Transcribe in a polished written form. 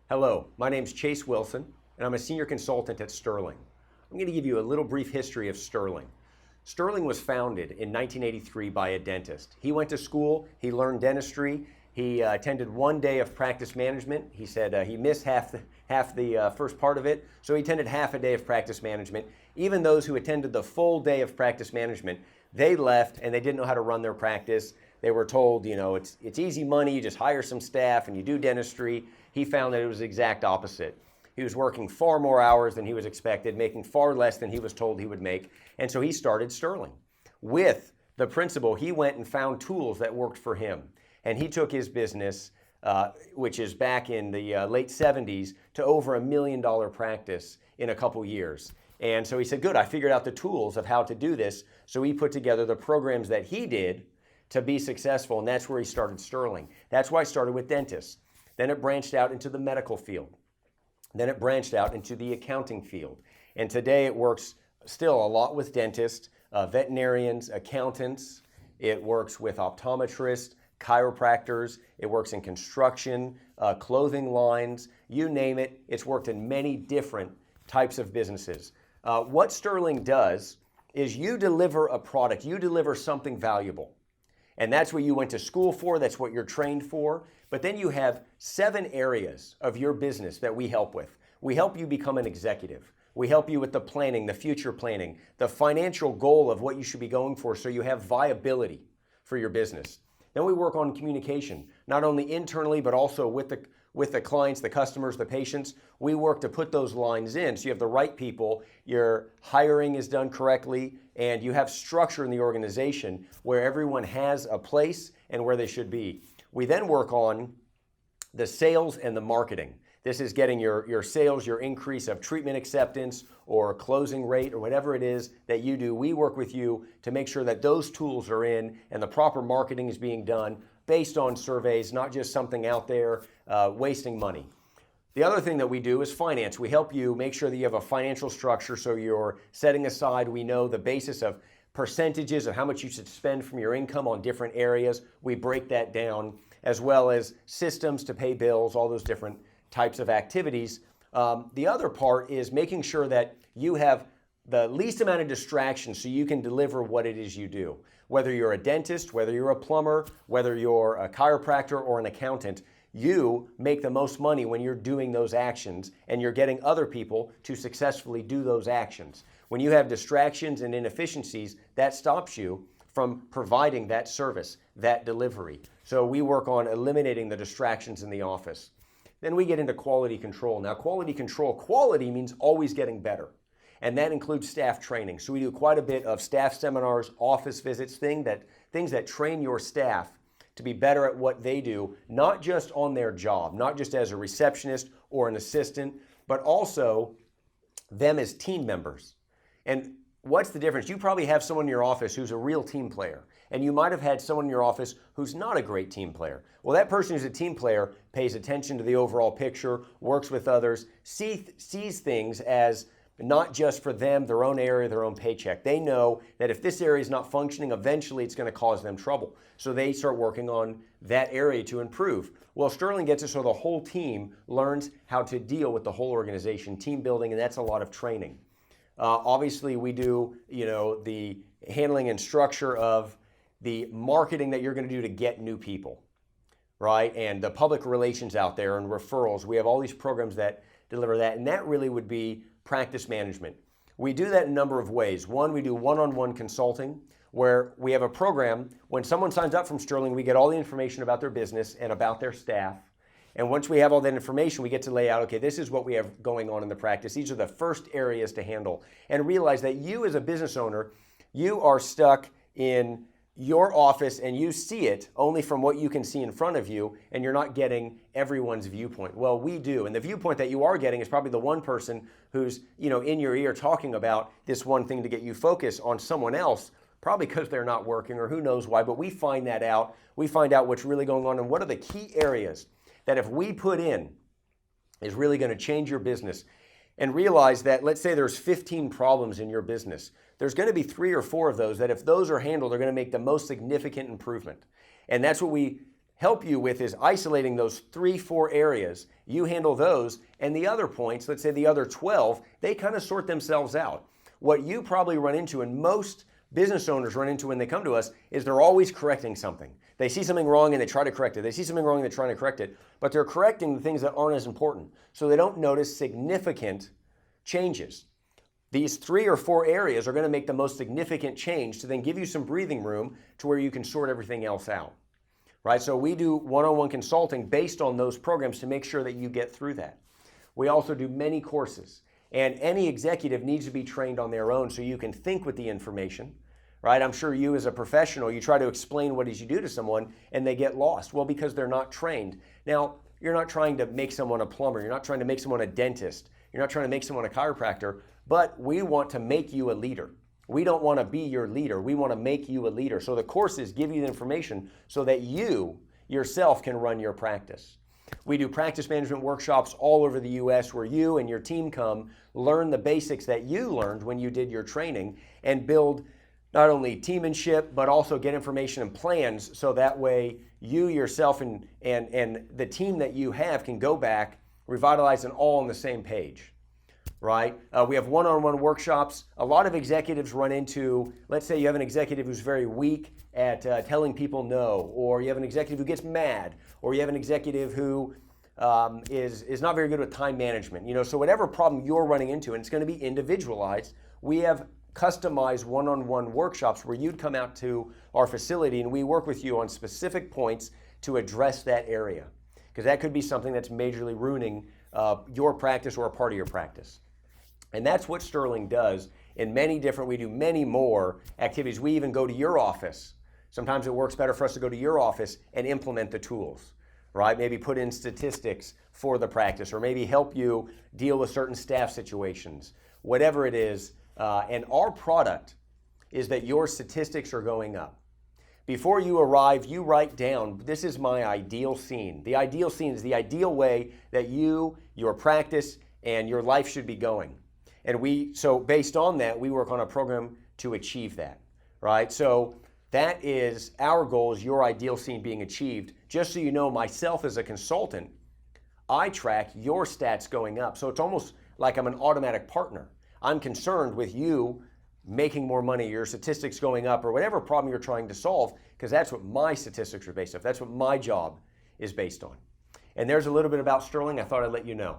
Hello, my name's Chase Wilson, and I'm a senior consultant at Sterling. I'm going to give you a little brief history of Sterling. Sterling was founded in 1983 by a dentist. He went to school, he learned dentistry, he attended one day of practice management. He said he missed half the first part of it, so he attended half a day of practice management. Even those who attended the full day of practice management, they left and they didn't know how to run their practice. They were told, it's easy money, you just hire some staff and you do dentistry. He found that it was the exact opposite. He was working far more hours than he was expected, making far less than he was told he would make, and so he started Sterling. With the principle, he went and found tools that worked for him, and he took his business, which is back in the late 70s, to over $1 million practice in a couple years. And so he said, good, I figured out the tools of how to do this, so he put together the programs that he did to be successful, and that's where he started Sterling. That's why I started with dentists. Then it branched out into the medical field. Then it branched out into the accounting field. And today it works still a lot with dentists, veterinarians, accountants. It works with optometrists, chiropractors. It works in construction, clothing lines, you name it. It's worked in many different types of businesses. What Sterling does is you deliver a product, you deliver something valuable. And that's what you went to school for, that's what you're trained for. But then you have 7 areas of your business that we help with. We help you become an executive. We help you with the planning, the future planning, the financial goal of what you should be going for so you have viability for your business. Then we work on communication, not only internally, but also with the clients, the customers, the patients. We work to put those lines in so you have the right people, your hiring is done correctly, and you have structure in the organization where everyone has a place and where they should be. We then work on the sales and the marketing. This is getting your sales, your increase of treatment acceptance or closing rate or whatever it is that you do. We work with you to make sure that those tools are in and the proper marketing is being done based on surveys, not just something out there wasting money. The other thing that we do is finance. We help you make sure that you have a financial structure so you're setting aside, we know the basis of percentages of how much you should spend from your income on different areas. We break that down, as well as systems to pay bills, all those different types of activities. The other part is making sure that you have the least amount of distractions so you can deliver what it is you do. Whether you're a dentist, whether you're a plumber, whether you're a chiropractor or an accountant, you make the most money when you're doing those actions and you're getting other people to successfully do those actions. When you have distractions and inefficiencies, that stops you from providing that service, that delivery. So we work on eliminating the distractions in the office. Then we get into quality control. Now, quality means always getting better. And that includes staff training. So we do quite a bit of staff seminars, office visits, things that train your staff to be better at what they do, not just on their job, not just as a receptionist or an assistant, but also them as team members. And what's the difference? You probably have someone in your office who's a real team player, and you might have had someone in your office who's not a great team player. Well, that person who's a team player pays attention to the overall picture, works with others, sees things as not just for them, their own area, their own paycheck. They know that if this area is not functioning, eventually it's going to cause them trouble. So they start working on that area to improve. Well, Sterling gets it so the whole team learns how to deal with the whole organization, team building, and that's a lot of training. Obviously, we do, the handling and structure of the marketing that you're going to do to get new people, right? And the public relations out there and referrals. We have all these programs that deliver that, and that really would be practice management. We do that in a number of ways. One, we do one-on-one consulting, where we have a program. When someone signs up from Sterling, we get all the information about their business and about their staff. And once we have all that information, we get to lay out, okay, this is what we have going on in the practice. These are the first areas to handle. And realize that you as a business owner, you are stuck in your office and you see it only from what you can see in front of you, and you're not getting everyone's viewpoint. Well, we do. And the viewpoint that you are getting is probably the one person who's, in your ear talking about this one thing to get you focused on someone else, probably because they're not working or who knows why, but we find that out. We find out what's really going on and what are the key areas that if we put in is really going to change your business. And realize that, let's say there's 15 problems in your business. There's going to be 3 or 4 of those that if those are handled, they're going to make the most significant improvement. And that's what we help you with is isolating those 3-4 areas. You handle those, and the other points, let's say the other 12, they kind of sort themselves out. What you probably run into, and most business owners run into when they come to us, is they're always correcting something. They see something wrong and they try to correct it. They see something wrong and they're trying to correct it, but they're correcting the things that aren't as important. So they don't notice significant changes. These 3 or 4 areas are going to make the most significant change to then give you some breathing room to where you can sort everything else out. Right? So we do one-on-one consulting based on those programs to make sure that you get through that. We also do many courses, and any executive needs to be trained on their own so you can think with the information. Right? I'm sure you as a professional, you try to explain what it is you do to someone and they get lost. Well, because they're not trained. Now, you're not trying to make someone a plumber. You're not trying to make someone a dentist. You're not trying to make someone a chiropractor, but we want to make you a leader. We don't want to be your leader. We want to make you a leader. So the courses give you the information so that you yourself can run your practice. We do practice management workshops all over the U.S. where you and your team come, learn the basics that you learned when you did your training, and build not only teammanship, but also get information and plans so that way you yourself and the team that you have can go back, revitalize, and all on the same page. Right? We have one-on-one workshops. A lot of executives run into, let's say you have an executive who's very weak at telling people no, or you have an executive who gets mad, or you have an executive who is not very good with time management. So whatever problem you're running into, and it's going to be individualized, we have customized one-on-one workshops where you'd come out to our facility and we work with you on specific points to address that area. Because that could be something that's majorly ruining your practice or a part of your practice. And that's what Sterling does in many different, we do many more activities. We even go to your office. Sometimes it works better for us to go to your office and implement the tools, right? Maybe put in statistics for the practice, or maybe help you deal with certain staff situations, whatever it is. And our product is that your statistics are going up. Before you arrive, you write down, this is my ideal scene. The ideal scene is the ideal way that you, your practice, and your life should be going. And so based on that, we work on a program to achieve that, right? So that is our goal, is your ideal scene being achieved. Just so you know, myself as a consultant, I track your stats going up. So it's almost like I'm an automatic partner. I'm concerned with you making more money, your statistics going up, or whatever problem you're trying to solve, because that's what my statistics are based off. That's what my job is based on. And there's a little bit about Sterling I thought I'd let you know.